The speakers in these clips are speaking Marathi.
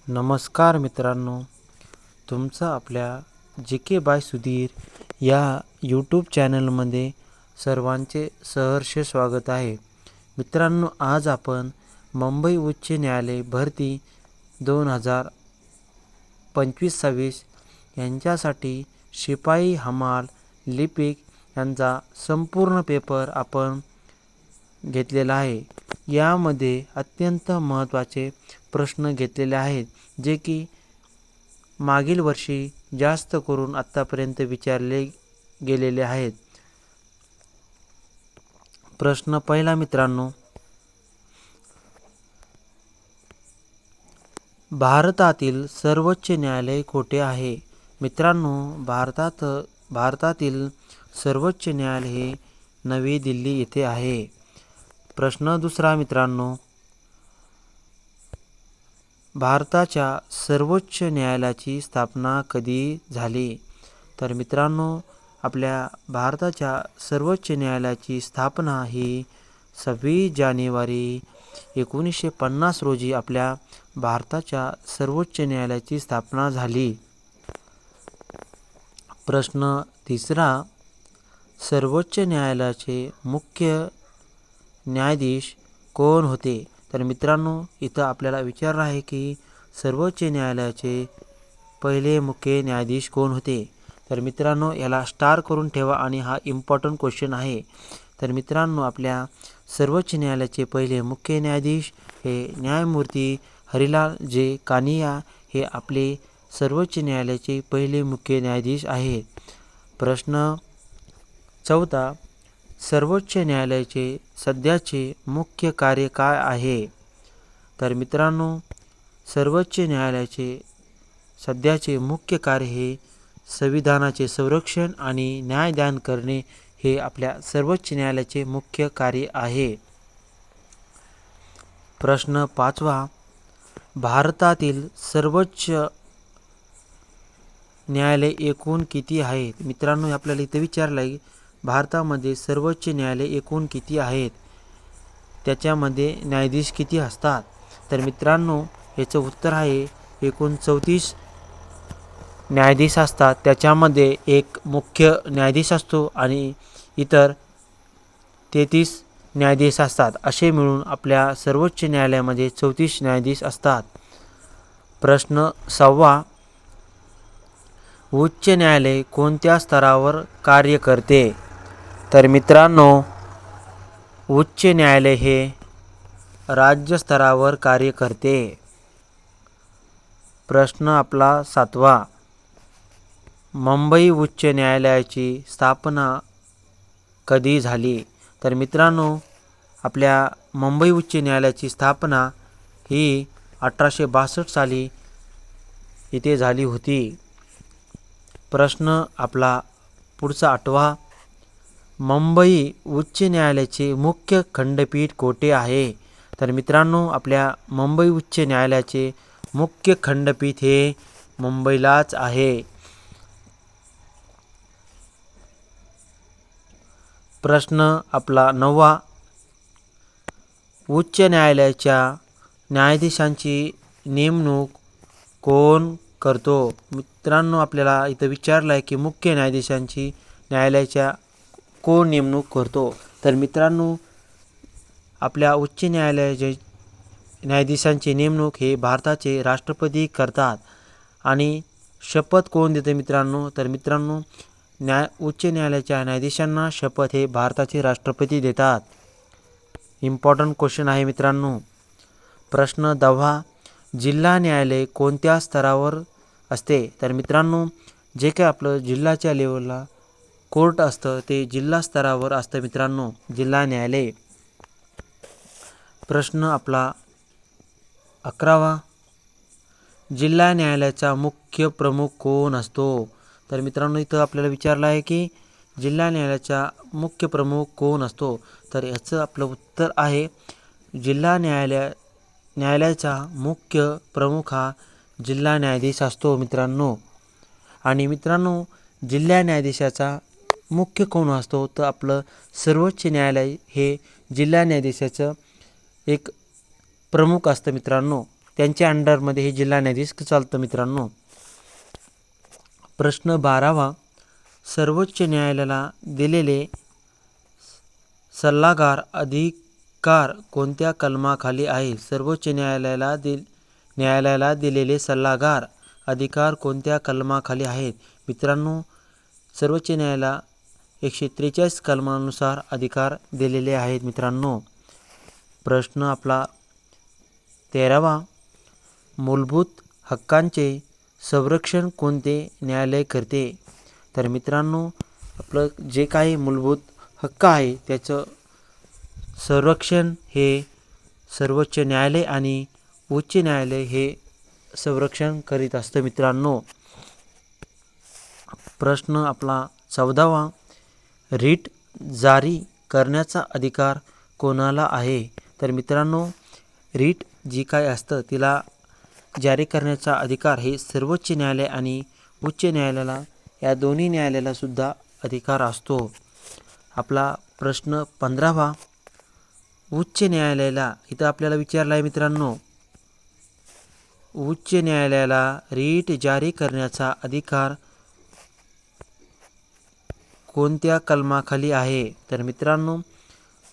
नमस्कार मित्रांनो, तुमचं आपल्या जे के बाय सुधीर या यूट्यूब चॅनलमध्ये सर्वांचे सहर्ष स्वागत आहे. मित्रांनो, आज आपण मुंबई उच्च न्यायालय भरती 2025-26 यांच्यासाठी शिपाई हमाल लिपिक यांचा संपूर्ण पेपर आपण घेतलेला आहे. यामध्ये अत्यंत महत्त्वाचे प्रश्न घेतलेले आहेत, जे की मागील वर्षी जास्त करून आत्तापर्यंत विचारले गेलेले आहेत. प्रश्न पहिला मित्रांनो, भारतातील सर्वोच्च न्यायालय कोठे आहे? मित्रांनो, भारतातील सर्वोच्च न्यायालय हे नवी दिल्ली येथे आहे. प्रश्न दुसरा मित्रांनो, भारताच्या सर्वोच्च न्यायालयाची स्थापना कधी झाली? तर मित्रांनो, आपल्या भारताच्या सर्वोच्च न्यायालयाची स्थापना ही 26 जानेवारी 1950 रोजी आपल्या भारताच्या सर्वोच्च न्यायालयाची स्थापना झाली. प्रश्न तिसरा, सर्वोच्च न्यायालयाचे मुख्य न्यायाधीश कोण होते? तर मित्रांनो, इथं आपल्याला विचारलं आहे की सर्वोच्च न्यायालयाचे पहिले मुख्य न्यायाधीश कोण होते? तर मित्रांनो, याला स्टार करून ठेवा आणि हा इम्पॉर्टंट क्वेश्चन आहे. तर मित्रांनो, आपल्या सर्वोच्च न्यायालयाचे पहिले मुख्य न्यायाधीश हे न्यायमूर्ती हरिलाल जे कानिया हे आपले सर्वोच्च न्यायालयाचे पहिले मुख्य न्यायाधीश आहेत. प्रश्न चौथा, सर्वोच्च न्यायालयाचे सध्याचे मुख्य कार्य काय आहे? तर मित्रांनो, सर्वोच्च न्यायालयाचे सध्याचे मुख्य कार्य हे संविधानाचे संरक्षण आणि न्यायदान करणे हे आपल्या सर्वोच्च न्यायालयाचे मुख्य कार्य आहे. प्रश्न पाचवा, भारतातील सर्वोच्च न्यायालय एकूण किती आहेत? मित्रांनो, आपल्याला इथं विचारलं आहे भारतामध्ये सर्वोच्च न्यायालय एकूण किती आहेत, त्याच्यामध्ये न्यायाधीश किती असतात? तर मित्रांनो, याचं उत्तर आहे एकूण 34 न्यायाधीश असतात. त्याच्यामध्ये एक मुख्य न्यायाधीश असतो आणि इतर 33 न्यायाधीश असतात. असे मिळून आपल्या सर्वोच्च न्यायालयामध्ये 34 न्यायाधीश असतात. प्रश्न सहावा, उच्च न्यायालय कोणत्या स्तरावर कार्य करते? तर मित्रांनो, उच्च न्यायालय हे राज्य स्तरावर कार्य करते. प्रश्न आपला सातवा, मुंबई उच्च न्यायालयाची स्थापना कधी झाली? तर मित्रांनो, आपल्या मुंबई उच्च न्यायालयाची स्थापना ही 1862 साली इथे झाली होती. प्रश्न आपला पुढचा आठवा, मुंबई उच्च न्यायालयाचे मुख्य खंडपीठ कोठे आहे? तर मित्रांनो, आपल्या मुंबई उच्च न्यायालयाचे मुख्य खंडपीठ हे मुंबईलाच आहे. प्रश्न आपला नववा, उच्च न्यायालयाच्या न्यायाधीशांची नेमणूक कोण करतो? मित्रांनो, आपल्याला इथं विचारलं आहे की मुख्य न्यायाधीशांची न्यायालयाच्या कोण नेमणूक करतो? तर मित्रांनो, आपल्या उच्च न्यायालयाचे न्यायाधीशांची नेमणूक हे भारताचे राष्ट्रपती करतात. आणि शपथ कोण देते मित्रांनो? तर मित्रांनो, उच्च न्यायालयाच्या न्यायाधीशांना शपथ हे भारताचे राष्ट्रपती देतात. इम्पॉर्टंट क्वेश्चन आहे मित्रांनो. प्रश्न 10, जिल्हा न्यायालय कोणत्या स्तरावर असते? तर मित्रांनो, जे काय आपलं जिल्ह्याच्या लेवलला कोर्ट असतं ते जिल्हा स्तरावर असतं मित्रांनो, जिल्हा न्यायालय. प्रश्न आपला 11वा, जिल्हा न्यायालयाचा मुख्य प्रमुख कोण असतो? तर मित्रांनो, इथं आपल्याला विचारलं आहे की जिल्हा न्यायालयाचा मुख्य प्रमुख कोण असतो? तर याचं आपलं उत्तर आहे जिल्हा न्यायालयाचा मुख्य प्रमुख हा जिल्हा न्यायाधीश असतो मित्रांनो. आणि मित्रांनो, जिल्हा न्यायाधीशाचा मुख्य कोण असतो? तर आपलं सर्वोच्च न्यायालय हे जिल्हा न्यायाधीशाचं एक प्रमुख असतं मित्रांनो. त्यांच्या अंडरमध्ये हे जिल्हा न्यायाधीश चालतं मित्रांनो. प्रश्न 12वा, सर्वोच्च न्यायालयाला दिलेले सल्लागार अधिकार कोणत्या कलमाखाली आहे? सर्वोच्च न्यायालयाला दिलेले सल्लागार अधिकार कोणत्या कलमाखाली आहेत? मित्रांनो, सर्वोच्च न्यायालयाला 143 कलमानुसार अधिकार दिलेले आहेत मित्रांनो. प्रश्न आपला 13वा, मूलभूत हक्कांचे संरक्षण कोणते न्यायालय करते? तर मित्रांनो, आपलं जे काही मूलभूत हक्क आहे त्याचं संरक्षण हे सर्वोच्च न्यायालय आणि उच्च न्यायालय हे संरक्षण करीत असतं मित्रांनो. प्रश्न आपला 14वा, रीट जारी करण्याचा अधिकार कोणाला आहे? तर मित्रांनो, रीट जी काय असतं तिला जारी करण्याचा अधिकार हे सर्वोच्च न्यायालय आणि उच्च न्यायालयाला या दोन्ही न्यायालयाला सुद्धा अधिकार असतो. आपला प्रश्न 15वा, उच्च न्यायालयाला इथं आपल्याला विचारला आहे मित्रांनो, उच्च न्यायालयाला रीट जारी करण्याचा अधिकार कोणत्या कलमाखाली आहे? तर मित्रांनो,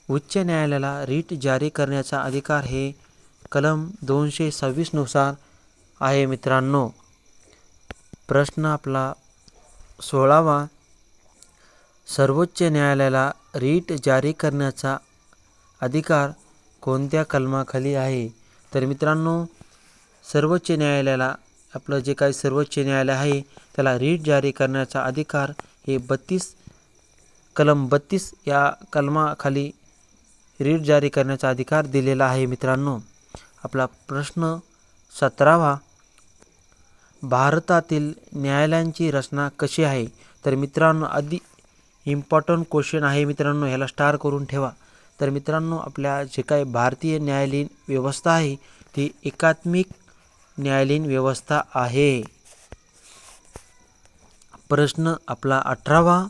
उच्च न्यायालयाला रीट जारी करण्याचा अधिकार हे कलम 226 नुसार आहे मित्रांनो. प्रश्न आपला 16वा, सर्वोच्च न्यायालयाला रीट जारी करण्याचा अधिकार कोणत्या कलमाखाली आहे? तर मित्रांनो, सर्वोच्च न्यायालयाला आपलं जे काही सर्वोच्च न्यायालय आहे त्याला रीट जारी करण्याचा अधिकार हे कलम 32 या कलमाखाली रीट जारी करण्याचा अधिकार दिलेला आहे मित्रांनो. आपला प्रश्न 17वा, भारतातील न्यायालयांची रचना कशी आहे? तर मित्रांनो, आधी इम्पॉर्टंट क्वेश्चन आहे मित्रांनो, ह्याला स्टार करून ठेवा. तर मित्रांनो, आपल्या जे काही भारतीय न्यायालयीन व्यवस्था आहे ती एकात्मिक न्यायालयीन व्यवस्था आहे. प्रश्न आपला 18वा,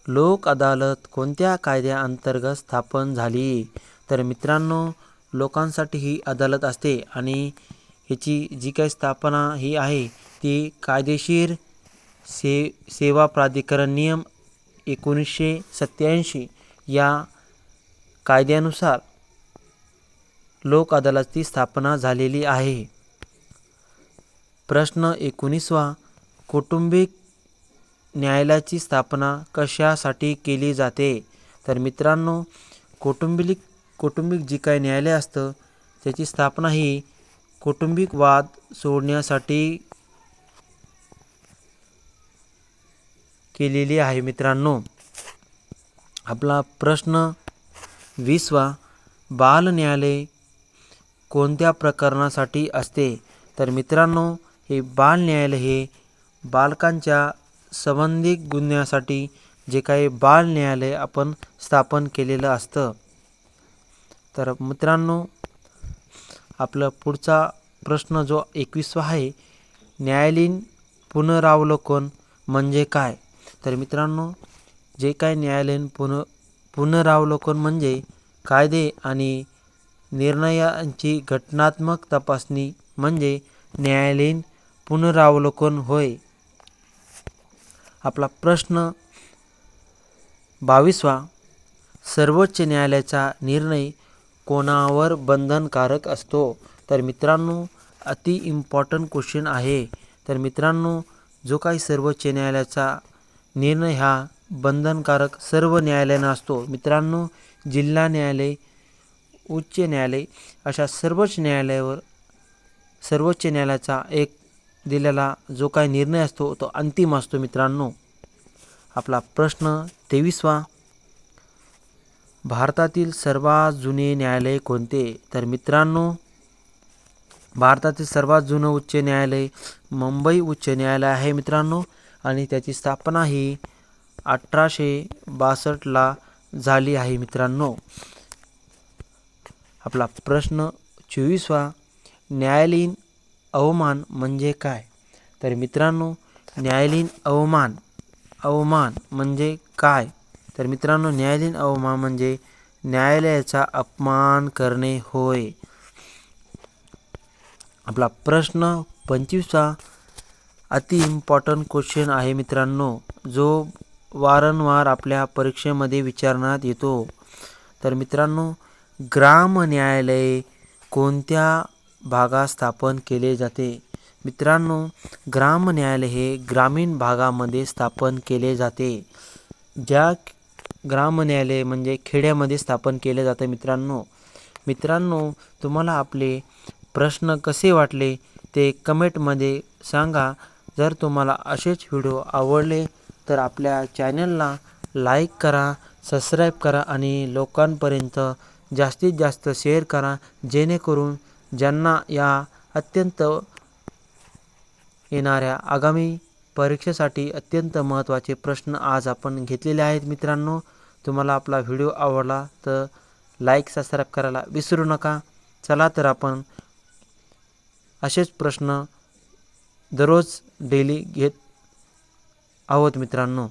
लोक अदालत कोणत्या कायद्याअंतर्गत स्थापन झाली? तर मित्रांनो, लोकांसाठी ही अदालत असते आणि ह्याची जी काही स्थापना ही आहे ती कायदेशीर सेवा प्राधिकरण नियम 1987 या कायद्यानुसार लोक अदालतची स्थापना झालेली आहे. प्रश्न 19वा, कौटुंबिक न्यायालयाची स्थापना कशासाठी केली जाते? तर मित्रांनो, कौटुंबिक जी काही न्यायालय असतं त्याची स्थापना ही कौटुंबिक वाद सोडवण्यासाठी केलेली आहे मित्रांनो. आपला प्रश्न 20वा, बाल न्यायालय कोणत्या प्रकरणासाठी असते? तर मित्रांनो, हे बाल न्यायालय हे बालकांच्या संबंधित गुन्ह्यासाठी जे काही बाल न्यायालय आपण स्थापन केलेलं असतं. तर मित्रांनो, आपला पुढचा प्रश्न जो 21वा आहे, न्यायालयीन पुनरावलोकन म्हणजे काय? तर मित्रांनो, जे काही न्यायालयीन पुनरावलोकन म्हणजे कायदे आणि निर्णयांची घटनात्मक तपासणी म्हणजे न्यायालयीन पुनरावलोकन होय. आपला प्रश्न 22वा, सर्वोच्च न्यायालयाचा निर्णय कोणावर बंधनकारक असतो? तर मित्रांनो, अति इम्पॉर्टंट क्वेश्चन आहे. तर मित्रांनो, जो काही सर्वोच्च न्यायालयाचा निर्णय हा बंधनकारक सर्व न्यायालयांना असतो. मित्रांनो, जिल्हा न्यायालय, उच्च न्यायालय अशा सर्वोच्च न्यायालयाचा एक दिलेला जो काही निर्णय असतो तो अंतिम असतो मित्रांनो. आपला प्रश्न 23वा, भारतातील सर्वात जुने न्यायालय कोणते? तर मित्रांनो, भारतातील सर्वात जुनं उच्च न्यायालय मुंबई उच्च न्यायालय आहे मित्रांनो आणि त्याची स्थापना ही 1862ला झाली आहे मित्रांनो. आपला प्रश्न 24वा, न्यायालयीन अवमान म्हणजे काय? तर मित्रांनो, न्यायालयीन अवमान म्हणजे काय? तर मित्रांनो, न्यायालयीन अवमान म्हणजे न्यायालयाचा अपमान करणे होय. आपला प्रश्न 25वा अति इम्पॉर्टंट क्वेश्चन आहे मित्रांनो, जो वारंवार आपल्या परीक्षेमध्ये विचारण्यात येतो. तर मित्रांनो, ग्राम न्यायालय कोणत्या भागात स्थापन केले जाते? मित्रांनो, ग्राम न्यायालय हे ग्रामीण भागामध्ये स्थापन केले जाते. ज्या ग्राम न्यायालय म्हणजे खेड्यामध्ये स्थापन केले जाते. मित्रांनो, तुम्हाला आपले प्रश्न कसे वाटले ते कमेंटमध्ये सांगा. जर तुम्हाला असेच व्हिडिओ आवडले तर आपल्या चॅनलला लाईक करा, सबस्क्राईब करा आणि लोकांपर्यंत जास्तीत जास्त शेअर करा, जेणेकरून ज्यांना या अत्यंत येणाऱ्या आगामी परीक्षेसाठी अत्यंत महत्त्वाचे प्रश्न आज आपण घेतलेले आहेत. मित्रांनो, तुम्हाला आपला व्हिडिओ आवडला तर लाईक सबस्क्राईब करायला विसरू नका. चला तर आपण असेच प्रश्न दररोज डेली घेत आहोत मित्रांनो.